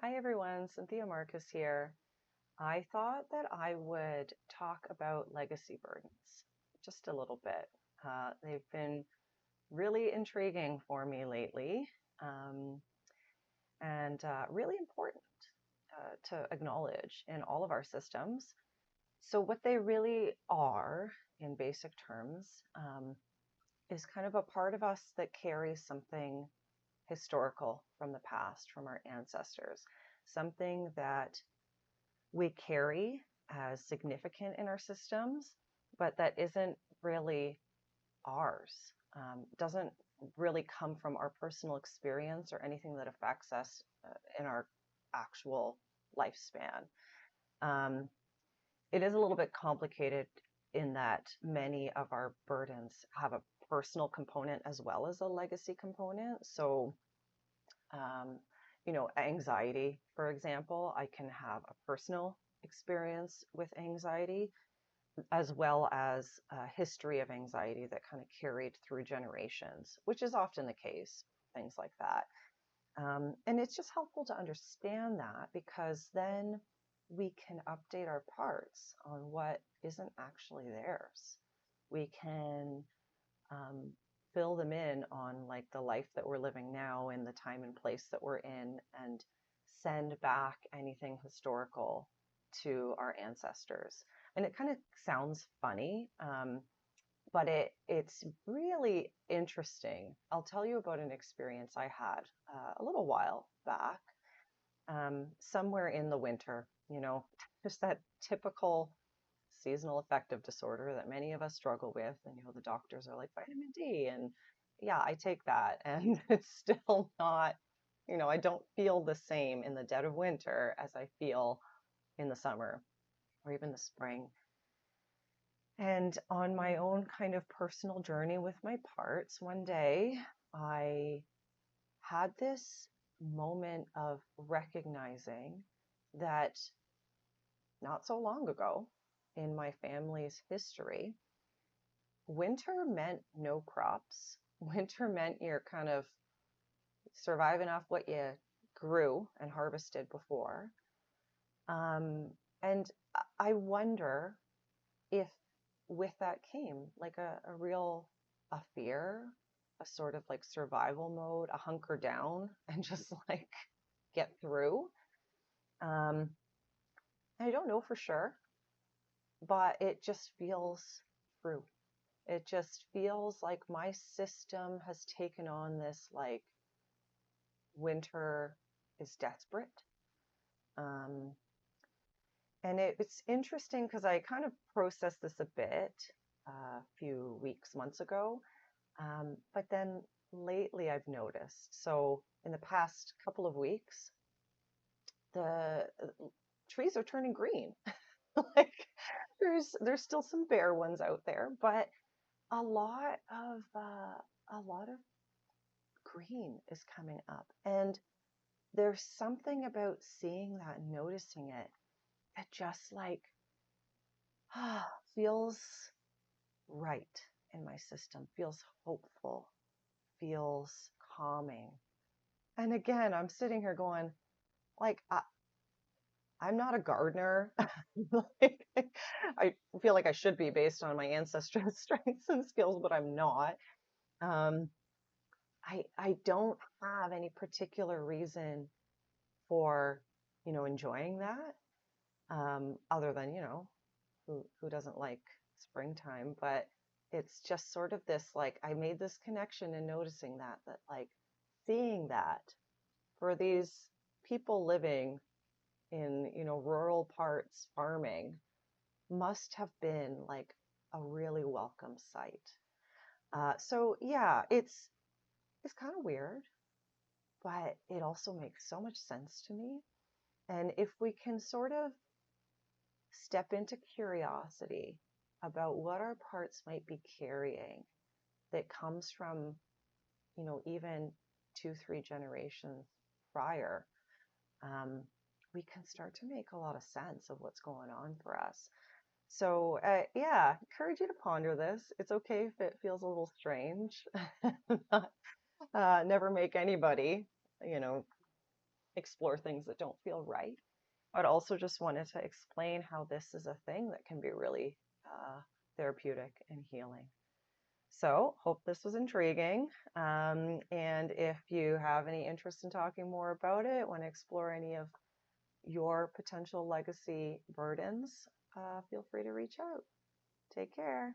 Hi everyone, Cynthia Marcus here. I thought that I would talk about legacy burdens just a little bit. They've been really intriguing for me lately, um, and really important to acknowledge in all of our systems. So, what they really are, in basic terms, is kind of a part of us that carries something historical from the past, from our ancestors, something that we carry as significant in our systems, but that isn't really ours. Doesn't really come from our personal experience or anything that affects us in our actual lifespan. Um, it is a little bit complicated in that many of our burdens have a personal component as well as a legacy component. So, um, anxiety, for example, I can have a personal experience with anxiety as well as a history of anxiety that kind of carried through generations, which is often the case, things like that. And it's just helpful to understand that because then we can update our parts on what isn't actually theirs. We can um, fill them in on like the life that we're living now and the time and place that we're in and send back anything historical to our ancestors. And it kind of sounds funny, but it's really interesting. I'll tell you about an experience I had a little while back, somewhere in the winter, just that typical seasonal affective disorder that many of us struggle with. And, the doctors are like vitamin D. And yeah, I take that. And it's still not, I don't feel the same in the dead of winter as I feel in the summer or even the spring. And on my own kind of personal journey with my parts, one day I had this moment of recognizing that not so long ago in my family's history, winter meant no crops. Winter meant you're kind of surviving off what you grew and harvested before. Um, and I wonder if with that came like a real a fear, a sort of like survival mode, a hunker down and just like get through. Um, I don't know for sure, but it just feels true. It just feels like my system has taken on this like winter is desperate. Um, and it's interesting because I kind of processed this a bit a few weeks, months ago. But then lately I've noticed, so in the past couple of weeks, the trees are turning green. Like there's still some bare ones out there, but a lot of green is coming up. And there's something about seeing that, noticing it, that just like feels right in my system, feels hopeful, feels calming. And again, I'm sitting here going, like, I'm not a gardener. Like, I feel like I should be based on my ancestral strengths and skills, but I'm not. Um, I don't have any particular reason for, enjoying that, other than, who doesn't like springtime? But it's just sort of this, like, I made this connection and noticing that like seeing that for these people living in, rural parts farming must have been like a really welcome sight. So yeah, it's kind of weird, but it also makes so much sense to me. And if we can sort of step into curiosity about what our parts might be carrying that comes from, even 2, 3 generations prior, um, we can start to make a lot of sense of what's going on for us. So, yeah, encourage you to ponder this. It's okay if it feels a little strange. Never make anybody, you know, explore things that don't feel right. But also just wanted to explain how this is a thing that can be really therapeutic and healing. So, hope this was intriguing. And if you have any interest in talking more about it, want to explore any of your potential legacy burdens, feel free to reach out. Take care.